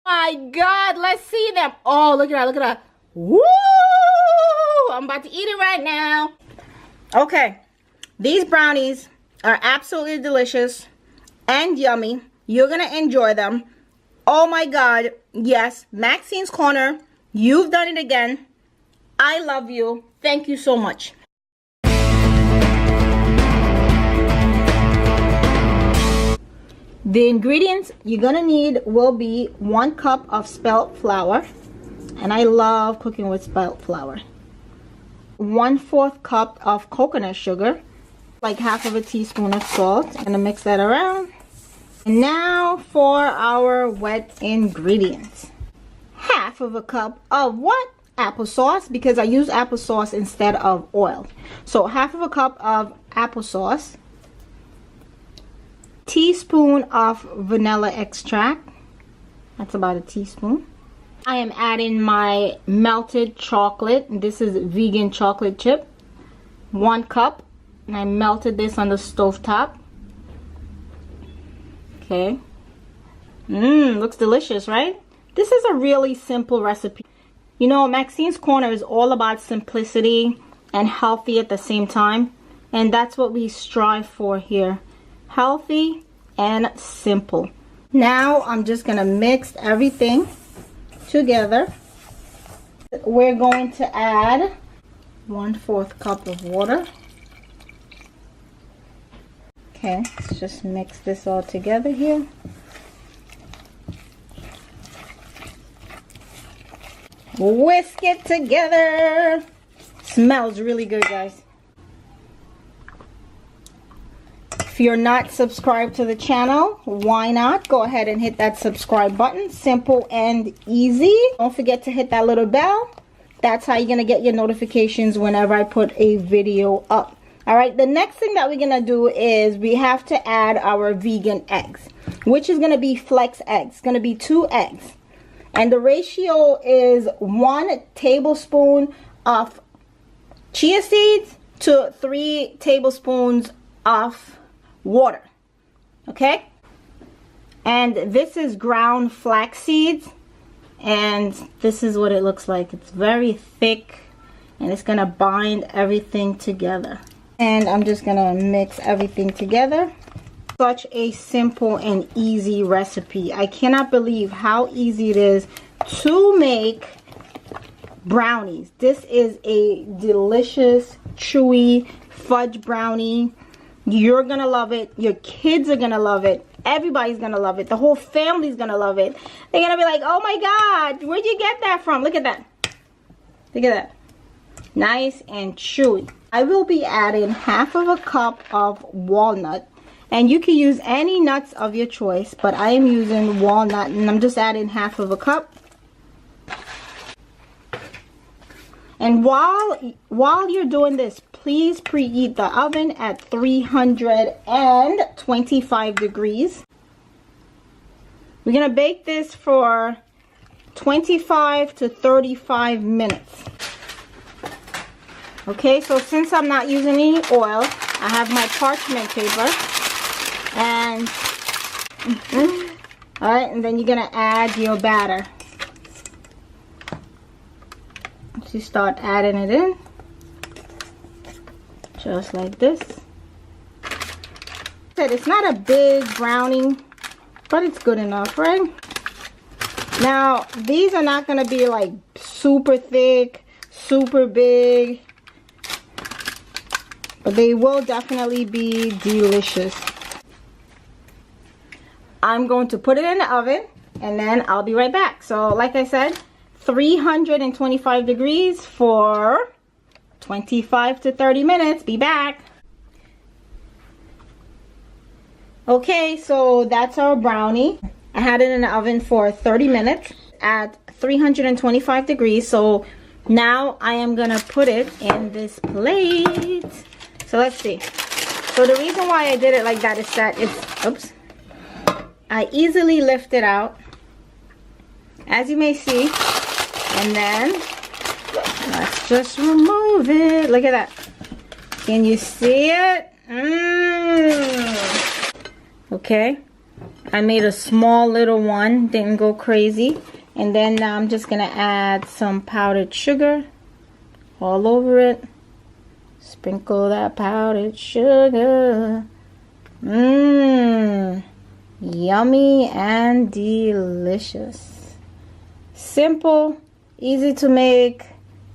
My God, let's see them. Oh, look at that, look at that. Woo! I'm about to eat it right now. Okay, these brownies are absolutely delicious and yummy. You're gonna enjoy them. Oh my God, yes, Maxinescorner, you've done it again. I love you. Thank you so much. The ingredients you're gonna need will be 1 cup of spelt flour, and I love cooking with spelt flour. 1/4 cup of coconut sugar, like 1/2 teaspoon of salt. I'm gonna mix that around. And now for our wet ingredients. 1/2 cup of what? Applesauce, because I use applesauce instead of oil. So 1/2 cup of applesauce. Teaspoon of vanilla extract. That's about a teaspoon. I am adding my melted chocolate. This is vegan chocolate chip. 1 cup. And I melted this on the stove top. Okay. Looks delicious, right? This is a really simple recipe. You know, Maxinescorner is all about simplicity and healthy at the same time. And that's what we strive for here. Healthy and simple. Now I'm just gonna mix everything together. We're going to add 1/4 cup of water. Okay, let's just mix this all together here. Whisk it together. Smells really good, guys. If you're not subscribed to the channel, why not? Go ahead and hit that subscribe button. Simple and easy. Don't forget to hit that little bell. That's how you're going to get your notifications whenever I put a video up. Alright, the next thing that we're going to do is we have to add our vegan eggs, which is going to be flex eggs. It's going to be 2 eggs. And the ratio is 1 tablespoon of chia seeds to 3 tablespoons of water. Okay, and this is ground flax seeds, and this is what it looks like. It's very thick, and it's gonna bind everything together. And I'm just gonna mix everything together. Such a simple and easy recipe. I cannot believe how easy it is to make brownies. This is a delicious, chewy fudge brownie. You're gonna love it. Your kids are gonna love it. Everybody's gonna love it. The whole family's gonna love it. They're gonna be like, oh my God, where'd you get that from? Look at that. Look at that. Nice and chewy. I will be adding 1/2 cup of walnut. And you can use any nuts of your choice, but I am using walnut, and I'm just adding 1/2 cup. And while you're doing this, please preheat the oven at 325 degrees. We're gonna bake this for 25 to 35 minutes. Okay, so since I'm not using any oil, I have my parchment paper. And all right, and then you're gonna add your batter. So you start adding it in, just like this. It's not a big brownie, but it's good enough, right? Now, these are not gonna be like super thick, super big, but they will definitely be delicious. I'm going to put it in the oven, and then I'll be right back. So like I said, 325 degrees for 25 to 30 minutes. Be back. Okay, so that's our brownie. I had it in the oven for 30 minutes at 325 degrees. So now I am gonna put it in this plate. So let's see. So the reason why I did it like that is that it's, oops, I easily lift it out, as you may see, and then let's just remove it. Look at that. Can you see it? Okay, I made a small little one, didn't go crazy. And then now I'm just gonna add some powdered sugar all over it. Sprinkle that powdered sugar. Mmm, yummy and delicious. Simple, easy to make,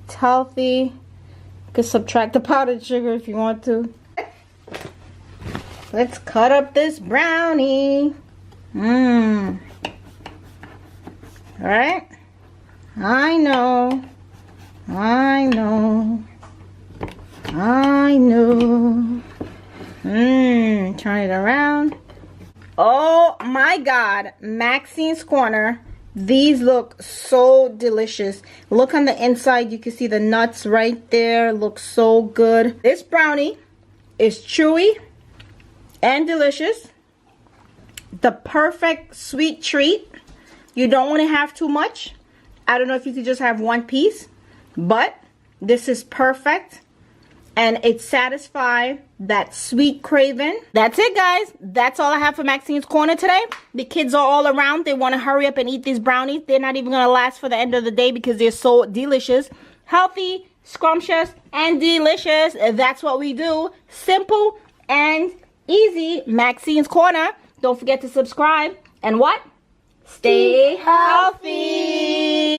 it's healthy. You can subtract the powdered sugar if you want to. Let's cut up this brownie. Mmm. Alright? I know. I know. I know. Mmm. Turn it around. Oh my god. Maxinescorner. These look so delicious. Look on the inside. You can see the nuts right there. Looks so good. This brownie is chewy and delicious. The perfect sweet treat. You don't want to have too much. I don't know if you could just have one piece, but this is perfect. And it satisfies that sweet craving. That's it, guys. That's all I have for Maxinescorner today. The kids are all around. They want to hurry up and eat these brownies. They're not even going to last for the end of the day because they're so delicious. Healthy, scrumptious, and delicious. That's what we do. Simple and easy. Maxinescorner. Don't forget to subscribe. And what? Stay healthy.